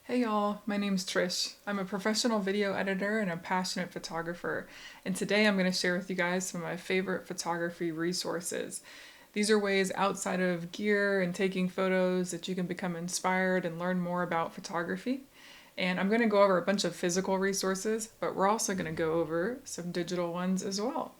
Hey y'all, my name's Trish. I'm a professional video editor and a passionate photographer, and today I'm going to share with you guys some of my favorite photography resources. These are ways outside of gear and taking photos that you can become inspired and learn more about photography. And I'm going to go over a bunch of physical resources, but we're also going to go over some digital ones as well.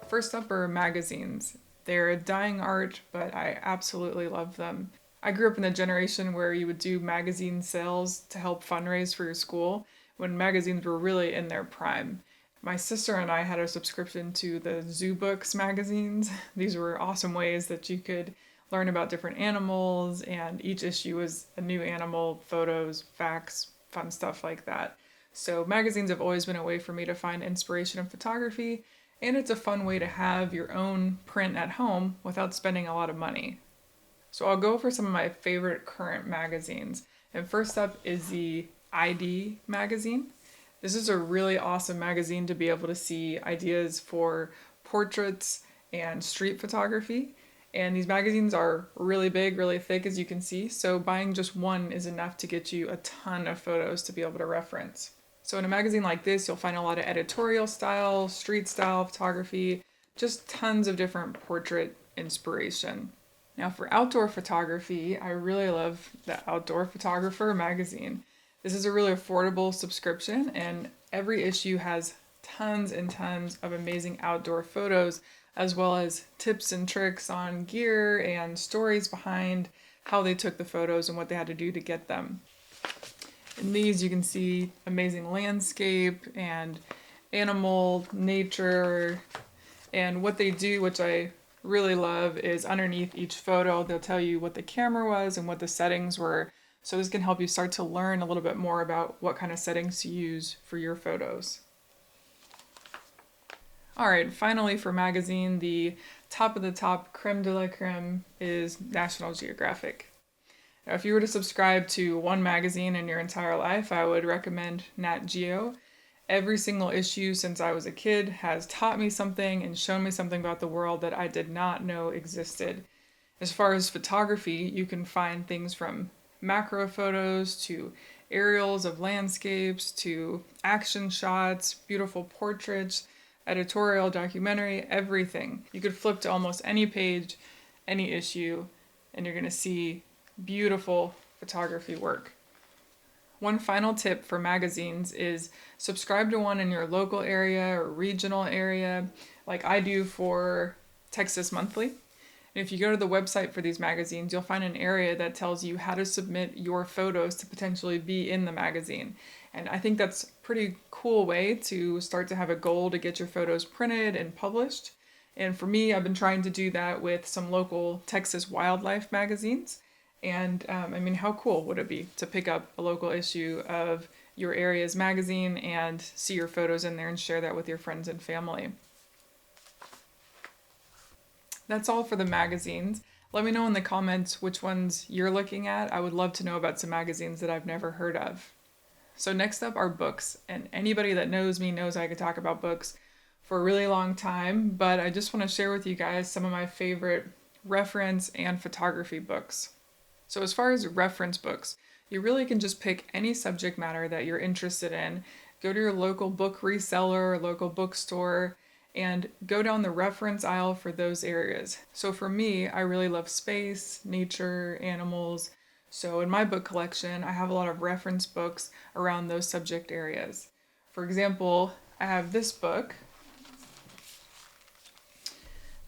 First up are magazines. They're a dying art, but I absolutely love them. I grew up in the generation where you would do magazine sales to help fundraise for your school when magazines were really in their prime. My sister and I had a subscription to the Zoo Books magazines. These were awesome ways that you could learn about different animals, and each issue was a new animal, photos, facts, fun stuff like that. So magazines have always been a way for me to find inspiration in photography, and it's a fun way to have your own print at home without spending a lot of money. So I'll go over some of my favorite current magazines. And first up is the ID magazine. This is a really awesome magazine to be able to see ideas for portraits and street photography. And these magazines are really big, really thick, as you can see, so buying just one is enough to get you a ton of photos to be able to reference. So in a magazine like this, you'll find a lot of editorial style, street style photography, just tons of different portrait inspiration. Now for outdoor photography, I really love the Outdoor Photographer magazine. This is a really affordable subscription, and every issue has tons and tons of amazing outdoor photos, as well as tips and tricks on gear and stories behind how they took the photos and what they had to do to get them. In these you can see amazing landscape and animal, nature, and what they do, which I really love, is underneath each photo they'll tell you what the camera was and what the settings were. So this can help you start to learn a little bit more about what kind of settings to use for your photos. Alright, finally for magazine, the top of the top, creme de la creme, is National Geographic. Now, if you were to subscribe to one magazine in your entire life, I would recommend Nat Geo. Every single issue since I was a kid has taught me something and shown me something about the world that I did not know existed. As far as photography, you can find things from macro photos to aerials of landscapes to action shots, beautiful portraits, editorial, documentary, everything. You could flip to almost any page, any issue, and you're going to see beautiful photography work. One final tip for magazines is subscribe to one in your local area or regional area, like I do for Texas Monthly. And if you go to the website for these magazines, you'll find an area that tells you how to submit your photos to potentially be in the magazine. And I think that's a pretty cool way to start to have a goal to get your photos printed and published. And for me, I've been trying to do that with some local Texas wildlife magazines. And how cool would it be to pick up a local issue of your area's magazine and see your photos in there and share that with your friends and family? That's all for the magazines. Let me know in the comments which ones you're looking at. I would love to know about some magazines that I've never heard of. So next up are books, and anybody that knows me knows I could talk about books for a really long time, but I just want to share with you guys some of my favorite reference and photography books. So as far as reference books, you really can just pick any subject matter that you're interested in, go to your local book reseller or local bookstore, and go down the reference aisle for those areas. So for me, I really love space, nature, animals. So in my book collection, I have a lot of reference books around those subject areas. For example, I have this book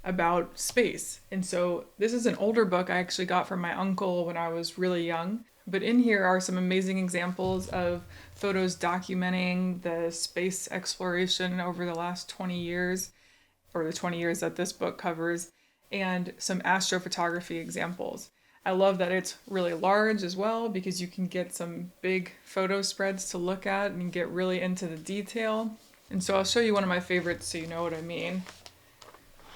about space. And so this is an older book I actually got from my uncle when I was really young. But in here are some amazing examples of photos documenting the space exploration over the last 20 years, or the 20 years that this book covers, and some astrophotography examples. I love that it's really large as well because you can get some big photo spreads to look at and get really into the detail. And so I'll show you one of my favorites so you know what I mean.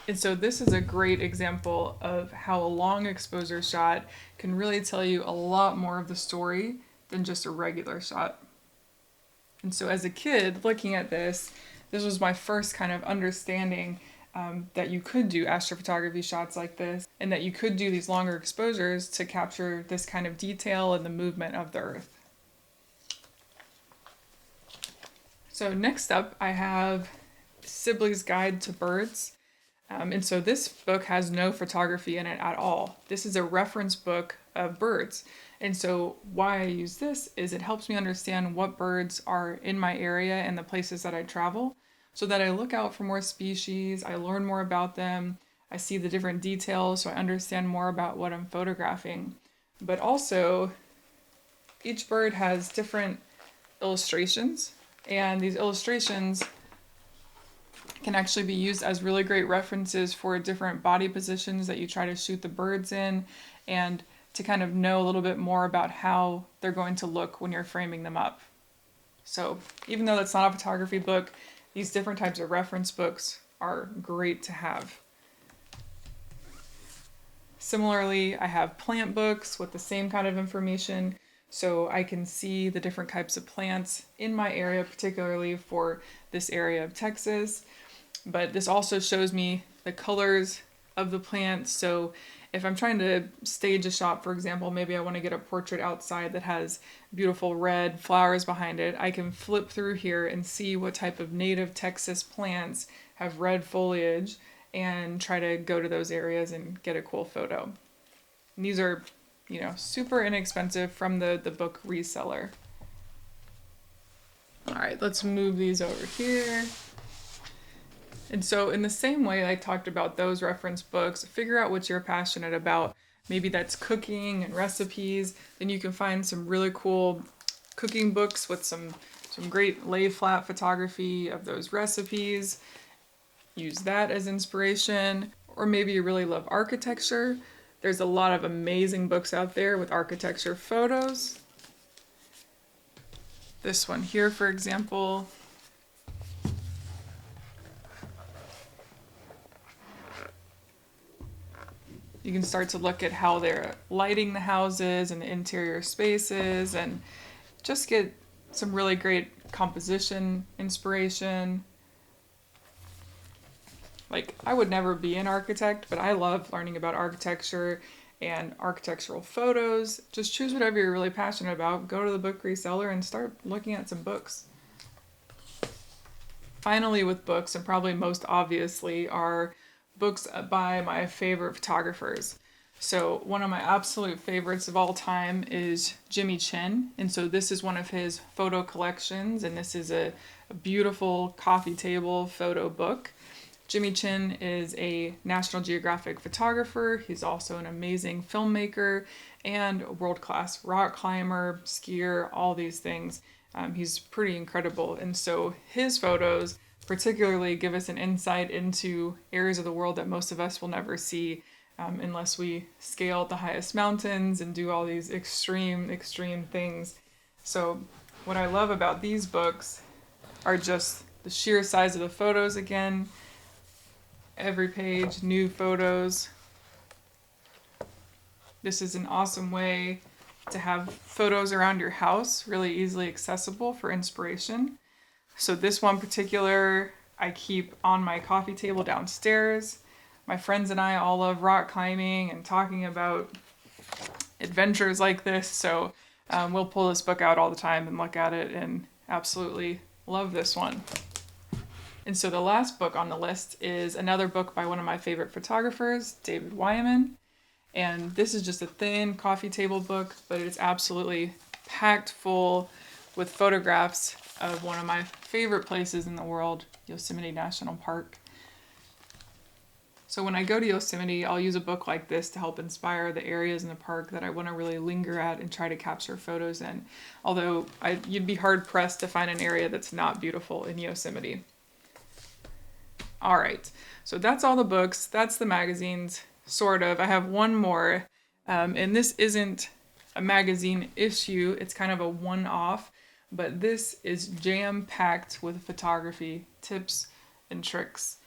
And so this is a great example of how a long exposure shot can really tell you a lot more of the story than just a regular shot. And so as a kid looking at this was my first kind of understanding that you could do astrophotography shots like this, and that you could do these longer exposures to capture this kind of detail and the movement of the Earth. So next up, I have Sibley's Guide to Birds. And so this book has no photography in it at all. This is a reference book of birds. And so why I use this is it helps me understand what birds are in my area and the places that I travel, so that I look out for more species, I learn more about them, I see the different details, so I understand more about what I'm photographing. But also, each bird has different illustrations, and these illustrations can actually be used as really great references for different body positions that you try to shoot the birds in, and to kind of know a little bit more about how they're going to look when you're framing them up. So even though that's not a photography book, these different types of reference books are great to have. Similarly, I have plant books with the same kind of information, so I can see the different types of plants in my area, particularly for this area of Texas. But this also shows me the colors of the plants. So if I'm trying to stage a shot, for example, maybe I want to get a portrait outside that has beautiful red flowers behind it, I can flip through here and see what type of native Texas plants have red foliage and try to go to those areas and get a cool photo. And these are, super inexpensive from the book reseller. All right, let's move these over here. And so in the same way I talked about those reference books, figure out what you're passionate about. Maybe that's cooking and recipes. Then you can find some really cool cooking books with some great lay flat photography of those recipes. Use that as inspiration. Or maybe you really love architecture. There's a lot of amazing books out there with architecture photos. This one here, for example. You can start to look at how they're lighting the houses and the interior spaces and just get some really great composition inspiration. Like, I would never be an architect, but I love learning about architecture and architectural photos. Just choose whatever you're really passionate about, go to the book reseller and start looking at some books. Finally, with books, and probably most obviously, are books by my favorite photographers. So one of my absolute favorites of all time is Jimmy Chen. And so this is one of his photo collections, and this is a beautiful coffee table photo book. Jimmy Chen is a National Geographic photographer. He's also an amazing filmmaker and a world-class rock climber, skier, all these things. He's pretty incredible. And so his photos particularly give us an insight into areas of the world that most of us will never see unless we scale the highest mountains and do all these extreme things. So what I love about these books are just the sheer size of the photos again. Every page, new photos. This is an awesome way to have photos around your house really easily accessible for inspiration. So this one particular I keep on my coffee table downstairs. My friends and I all love rock climbing and talking about adventures like this, so we'll pull this book out all the time and look at it and absolutely love this one. And so the last book on the list is another book by one of my favorite photographers, David Wyman. And this is just a thin coffee table book, but it's absolutely packed full with photographs of one of my favorite places in the world, Yosemite National Park. So when I go to Yosemite, I'll use a book like this to help inspire the areas in the park that I want to really linger at and try to capture photos in. Although you'd be hard pressed to find an area that's not beautiful in Yosemite. All right, so that's all the books, that's the magazines, sort of. I have one more, and this isn't a magazine issue, it's kind of a one-off, but this is jam-packed with photography tips and tricks.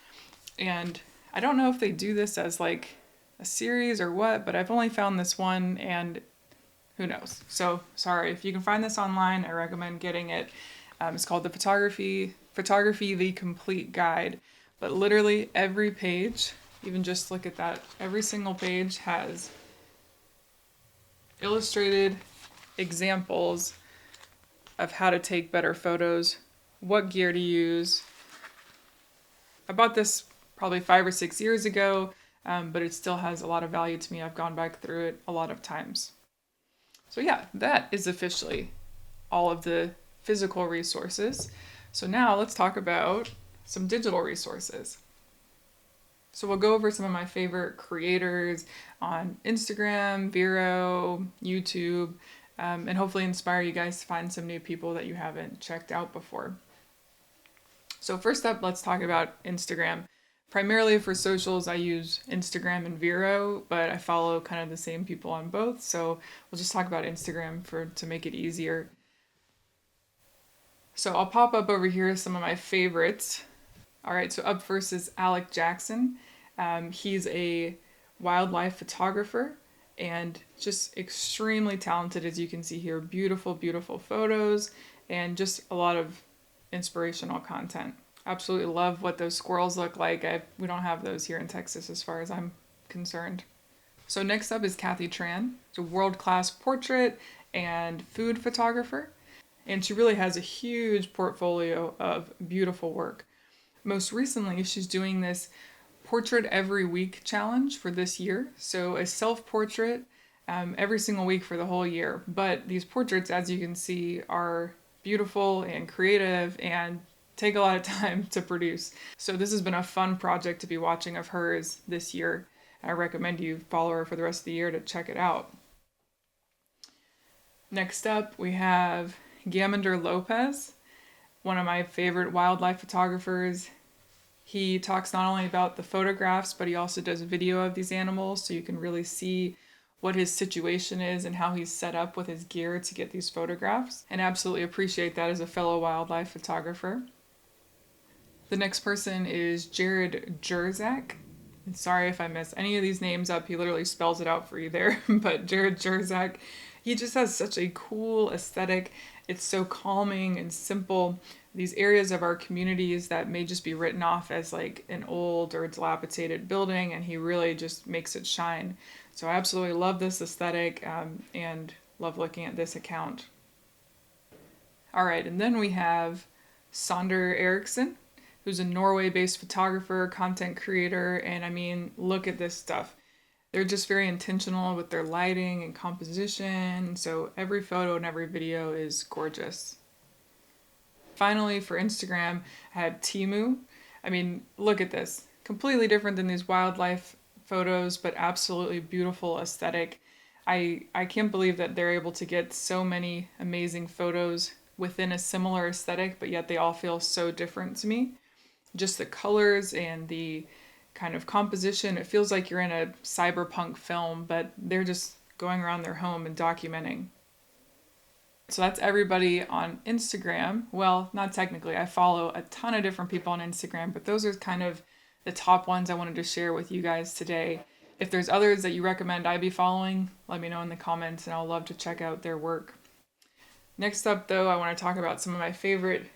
And I don't know if they do this as like a series or what, but I've only found this one, and who knows. So sorry, if you can find this online, I recommend getting it. It's called the Photography The Complete Guide. But literally every page, even just look at that, every single page has illustrated examples of how to take better photos, what gear to use. I bought this probably 5 or 6 years ago, but it still has a lot of value to me. I've gone back through it a lot of times. So yeah, that is officially all of the physical resources. So now let's talk about some digital resources. So we'll go over some of my favorite creators on Instagram, Vero, YouTube, and hopefully inspire you guys to find some new people that you haven't checked out before. So first up, let's talk about Instagram. Primarily for socials, I use Instagram and Vero, but I follow kind of the same people on both. So we'll just talk about Instagram to make it easier. So I'll pop up over here some of my favorites. All right, so up first is Alec Jackson. He's a wildlife photographer and just extremely talented, as you can see here. Beautiful, beautiful photos and just a lot of inspirational content. Absolutely love what those squirrels look like. We don't have those here in Texas as far as I'm concerned. So next up is Kathy Tran. She's a world-class portrait and food photographer, and she really has a huge portfolio of beautiful work. Most recently, she's doing this Portrait Every Week challenge for this year. So a self-portrait every single week for the whole year. But these portraits, as you can see, are beautiful and creative and take a lot of time to produce. So this has been a fun project to be watching of hers this year. I recommend you follow her for the rest of the year to check it out. Next up, we have Gamander Lopez, one of my favorite wildlife photographers. He talks not only about the photographs, but he also does video of these animals, so you can really see what his situation is and how he's set up with his gear to get these photographs, and absolutely appreciate that as a fellow wildlife photographer. The next person is Jurcak. Sorry if I mess any of these names up, he literally spells it out for you there, but Jurcak, he just has such a cool aesthetic. It's so calming and simple. These areas of our communities that may just be written off as like an old or dilapidated building, and he really just makes it shine. So I absolutely love this aesthetic and love looking at this account. All right, and then we have Sondre Eriksen, who's a Norway-based photographer, content creator, and I mean, look at this stuff. They're just very intentional with their lighting and composition, so every photo and every video is gorgeous. Finally, for Instagram, I had Teemu. I mean, look at this. Completely different than these wildlife photos, but absolutely beautiful aesthetic. I can't believe that they're able to get so many amazing photos within a similar aesthetic, but yet they all feel so different to me. Just the colors and the kind of composition, it feels like you're in a cyberpunk film, but they're just going around their home and documenting. So that's everybody on Instagram. Well, not technically. I follow a ton of different people on Instagram, but those are kind of the top ones I wanted to share with you guys today. If there's others that you recommend I be following, let me know in the comments and I'll love to check out their work. Next up though, I want to talk about some of my favorite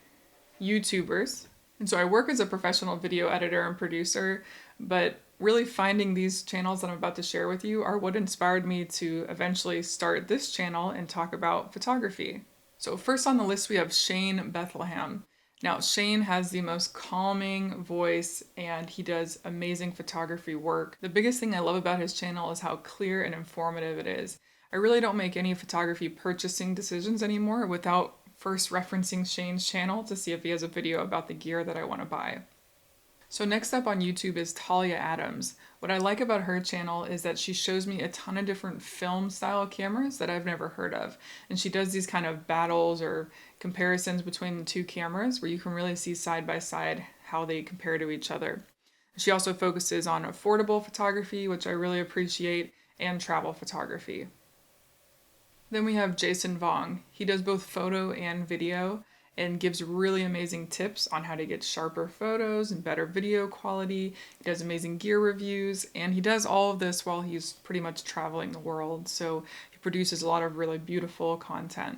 YouTubers. And so I work as a professional video editor and producer, but really finding these channels that I'm about to share with you are what inspired me to eventually start this channel and talk about photography. So first on the list we have Chen Bethlehem. Now Chen has the most calming voice and he does amazing photography work. The biggest thing I love about his channel is how clear and informative it is. I really don't make any photography purchasing decisions anymore without first referencing Chen's channel to see if he has a video about the gear that I want to buy. So next up on YouTube is Talya Adams. What I like about her channel is that she shows me a ton of different film style cameras that I've never heard of. And she does these kind of battles or comparisons between the two cameras where you can really see side by side how they compare to each other. She also focuses on affordable photography, which I really appreciate, and travel photography. Then we have Jason Vong. He does both photo and video and gives really amazing tips on how to get sharper photos and better video quality. He does amazing gear reviews, and he does all of this while he's pretty much traveling the world, so he produces a lot of really beautiful content.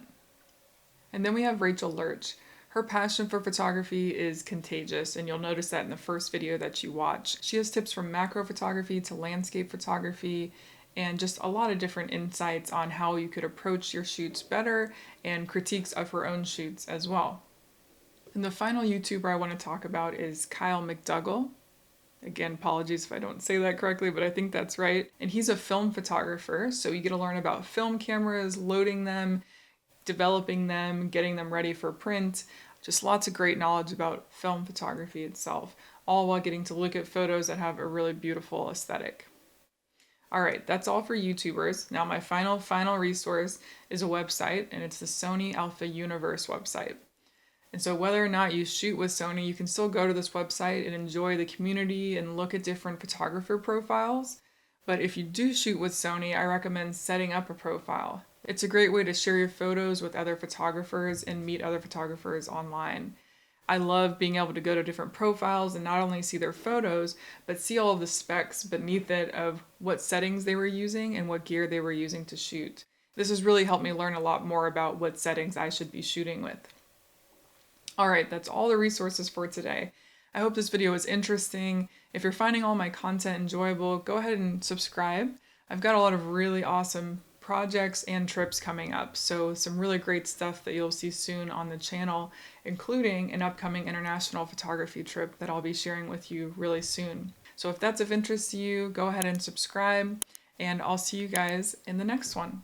And then we have Lerch. Her passion for photography is contagious, and you'll notice that in the first video that you watch. She has tips from macro photography to landscape photography, and just a lot of different insights on how you could approach your shoots better, and critiques of her own shoots as well. And the final YouTuber I want to talk about is Kyle McDougall. Again, apologies if I don't say that correctly, but I think that's right. And he's a film photographer, so you get to learn about film cameras, loading them, developing them, getting them ready for print. Just lots of great knowledge about film photography itself, all while getting to look at photos that have a really beautiful aesthetic. Alright, that's all for YouTubers. Now my final resource is a website, and it's the Sony Alpha Universe website. And so whether or not you shoot with Sony, you can still go to this website and enjoy the community and look at different photographer profiles. But if you do shoot with Sony, I recommend setting up a profile. It's a great way to share your photos with other photographers and meet other photographers online. I love being able to go to different profiles and not only see their photos, but see all of the specs beneath it of what settings they were using and what gear they were using to shoot. This has really helped me learn a lot more about what settings I should be shooting with. Alright, that's all the resources for today. I hope this video was interesting. If you're finding all my content enjoyable, go ahead and subscribe. I've got a lot of really awesome projects and trips coming up, so some really great stuff that you'll see soon on the channel, including an upcoming international photography trip that I'll be sharing with you really soon. So if that's of interest to you, go ahead and subscribe, and I'll see you guys in the next one.